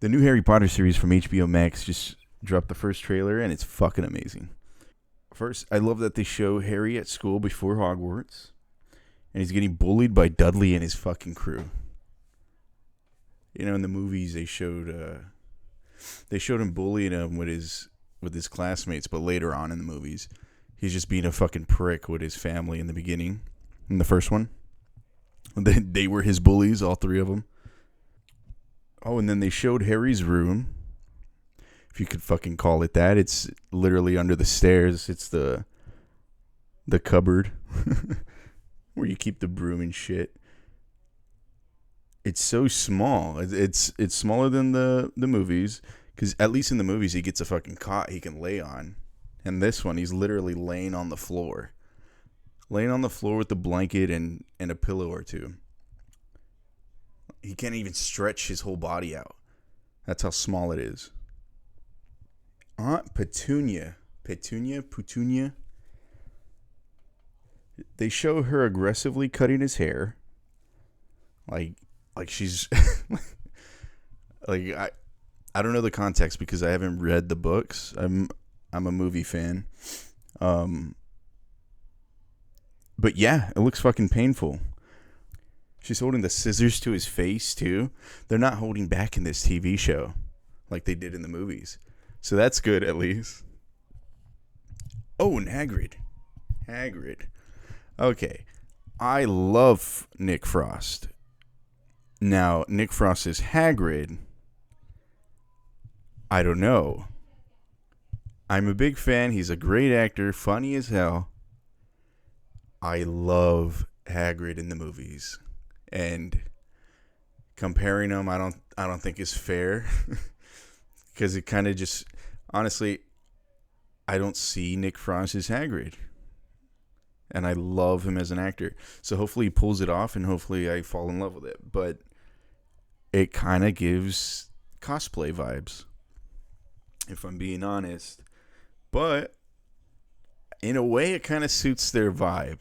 The new Harry Potter series from HBO Max just dropped the first trailer, and it's fucking amazing. First, I love that they show Harry at school before Hogwarts, and he's getting bullied by Dudley and his fucking crew. You know, in the movies they showed him bullying him with his classmates, but later on in the movies, he's just being a fucking prick with his family in the beginning. In the first one, they were his bullies, all three of them. Oh, and then they showed Harry's room, if you could fucking call it that. It's literally under the stairs. It's the cupboard where you keep the broom and shit. It's so small. It's smaller than the movies, because at least in the movies he gets a fucking cot he can lay on, and this one he's literally laying on the floor, with a blanket and a pillow or two. He can't even stretch his whole body out. That's how small it is. Aunt Petunia. Petunia. They show her aggressively cutting his hair. Like she's like I don't know the context because I haven't read the books. I'm a movie fan. But yeah, it looks fucking painful. She's holding the scissors to his face too. They're not holding back in this TV show like they did in the movies. So that's good at least. Oh, and Hagrid. Okay. I love Nick Frost. Now, Nick Frost is Hagrid. I don't know. I'm a big fan. He's a great actor, funny as hell. I love Hagrid in the movies. And comparing them, I don't think is fair. Because it kind of just, honestly, I don't see Nick Frost as Hagrid. And I love him as an actor. So hopefully he pulls it off and hopefully I fall in love with it. But it kind of gives cosplay vibes, if I'm being honest. But in a way, it kind of suits their vibe.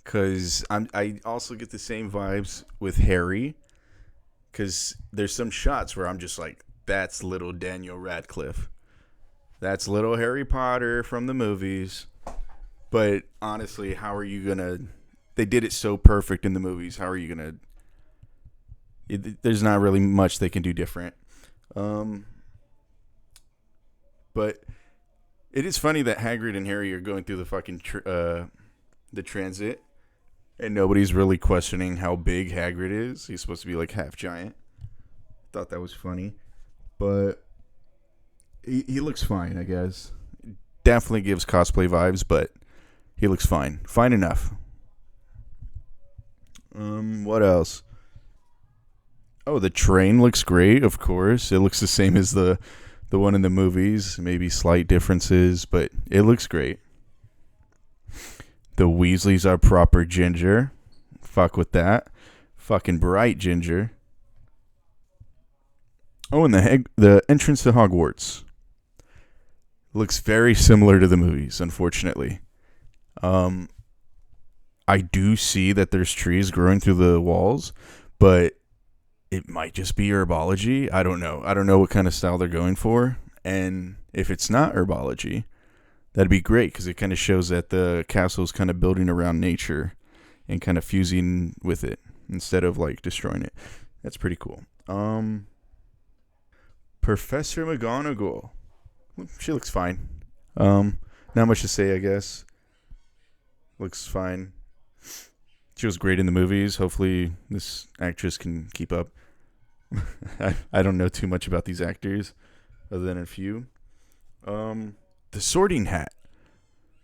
Because I also get the same vibes with Harry. Because there's some shots where I'm just like, that's little Daniel Radcliffe. That's little Harry Potter from the movies. But honestly, how are you going to... They did it so perfect in the movies. How are you going to... There's not really much they can do different. But it is funny that Hagrid and Harry are going through the fucking... the transit. And nobody's really questioning how big Hagrid is. He's supposed to be like half giant. Thought that was funny. But he looks fine, I guess. Definitely gives cosplay vibes, but he looks fine. Fine enough. What else? Oh, the train looks great, of course. It looks the same as the one in the movies. Maybe slight differences, but it looks great. The Weasleys are proper ginger. Fuck with that. Fucking bright ginger. Oh, and the entrance to Hogwarts looks very similar to the movies, unfortunately. I do see that there's trees growing through the walls, but it might just be herbology. I don't know. I don't know what kind of style they're going for. And if it's not herbology, that'd be great because it kind of shows that the castle's kind of building around nature and kind of fusing with it instead of like destroying it. That's pretty cool. Professor McGonagall. She looks fine. Not much to say, I guess. Looks fine. She was great in the movies. Hopefully this actress can keep up. I don't know too much about these actors other than a few. The sorting hat.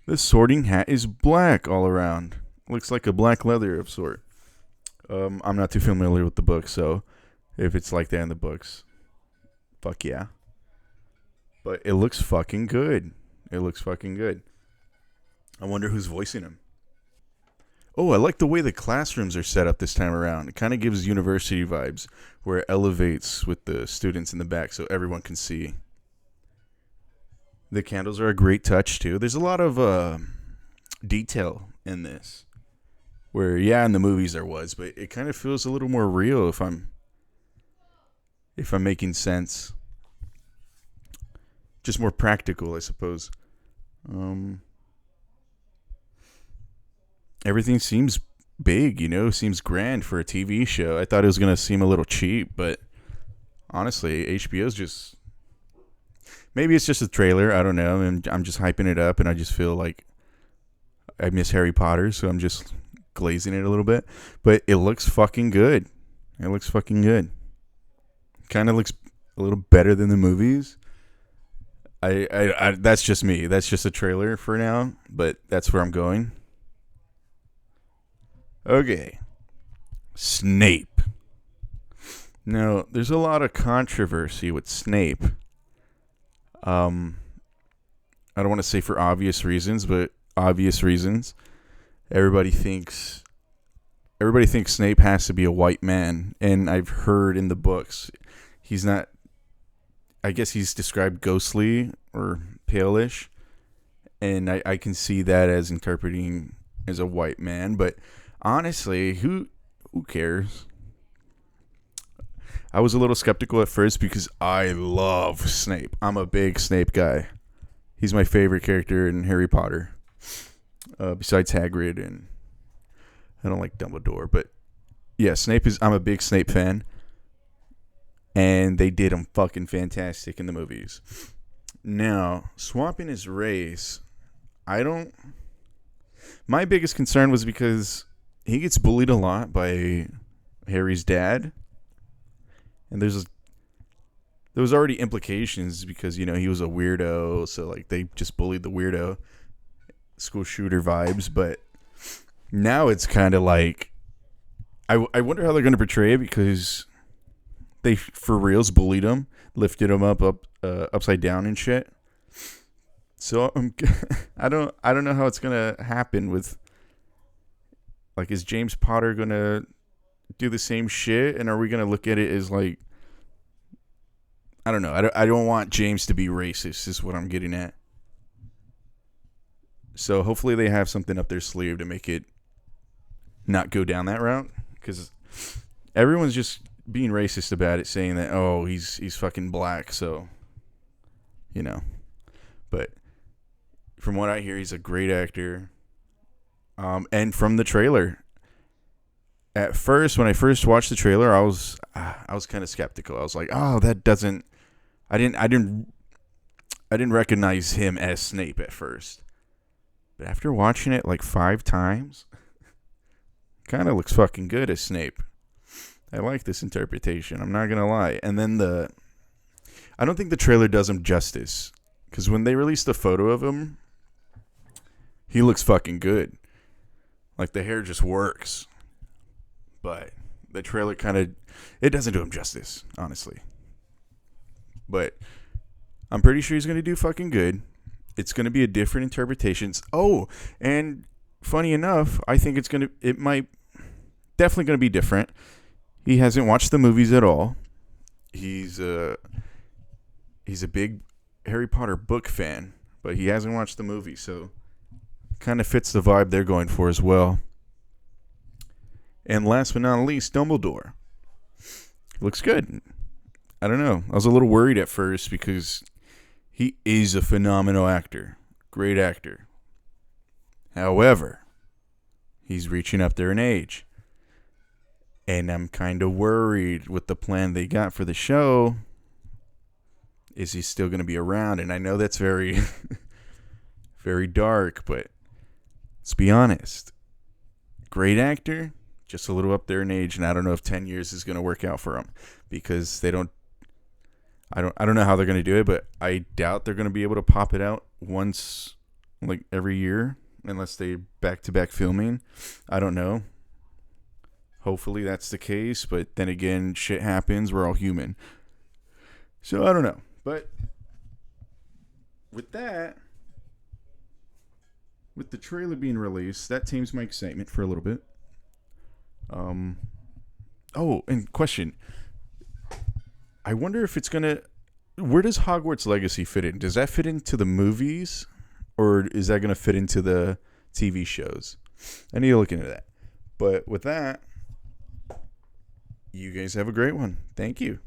The sorting hat is black all around. Looks like a black leather of sort. I'm not too familiar with the book, so if it's like that in the books, fuck yeah. But it looks fucking good. I wonder who's voicing him. Oh, I like the way the classrooms are set up this time around. It kind of gives university vibes, where it elevates with the students in the back so everyone can see. The candles are a great touch, too. There's a lot of detail in this. Where, yeah, in the movies there was, but it kind of feels a little more real if I'm if I'm making sense. Just more practical, I suppose. Um, Everything seems big, seems grand for a TV show. I thought it was going to seem a little cheap, but honestly, HBO's just. Maybe it's just a trailer. I don't know. And I'm just hyping it up, and I just feel like I miss Harry Potter, so I'm just glazing it a little bit. But it looks fucking good. It looks fucking good. Kind of looks a little better than the movies. I that's just me. That's just a trailer for now, but that's where I'm going. Okay. Snape. Now, there's a lot of controversy with Snape. I don't want to say for obvious reasons, but obvious reasons. Everybody thinks Snape has to be a white man, and I've heard in the books he's not. I guess he's described ghostly or palish, and I can see that as interpreting as a white man. But honestly, who cares? I was a little skeptical at first because I love Snape. I'm a big Snape guy. He's my favorite character in Harry Potter, besides Hagrid, and I don't like Dumbledore. But yeah, I'm a big Snape fan. And they did him fucking fantastic in the movies. Now, swapping his race, my biggest concern was because he gets bullied a lot by Harry's dad. And there was already implications because, he was a weirdo. So, like, they just bullied the weirdo. School shooter vibes. But now it's kind of like, I wonder how they're going to portray it because they for reals bullied him, lifted him up upside down and shit. So I don't know how it's gonna happen with. Like, is James Potter gonna do the same shit, and are we gonna look at it as like? I don't know. I don't want James to be racist. Is what I'm getting at. So hopefully they have something up their sleeve to make it not go down that route, because everyone's just being racist about it, saying that he's fucking black, so but from what I hear, he's a great actor. And from the trailer, at first when I first watched the trailer, I was kind of skeptical. I was like, I didn't recognize him as Snape at first, but after watching it like 5 times, kind of looks fucking good as Snape. I like this interpretation. I'm not going to lie. And then I don't think the trailer does him justice. Because when they released the photo of him, he looks fucking good. Like, the hair just works. But the trailer it doesn't do him justice, honestly. But I'm pretty sure he's going to do fucking good. It's going to be a different interpretation. Oh, and funny enough, I think it might definitely going to be different. He hasn't watched the movies at all. He's a big Harry Potter book fan, but he hasn't watched the movie, so kind of fits the vibe they're going for as well. And last but not least, Dumbledore. Looks good. I don't know. I was a little worried at first because he is a phenomenal actor. Great actor. However, he's reaching up there in age. And I'm kind of worried with the plan they got for the show. Is he still going to be around? And I know that's very, very dark, but let's be honest. Great actor, just a little up there in age, and I don't know if 10 years is going to work out for him because I don't know how they're going to do it, but I doubt they're going to be able to pop it out once, like every year, unless they back-to-back filming. I don't know. Hopefully that's the case, but then again, shit happens. We're all human. So I don't know. But with that, with the trailer being released, that tames my excitement for a little bit. Oh, and question. I wonder if it's going to... Where does Hogwarts Legacy fit in? Does that fit into the movies? Or is that going to fit into the TV shows? I need to look into that. But with that... You guys have a great one. Thank you.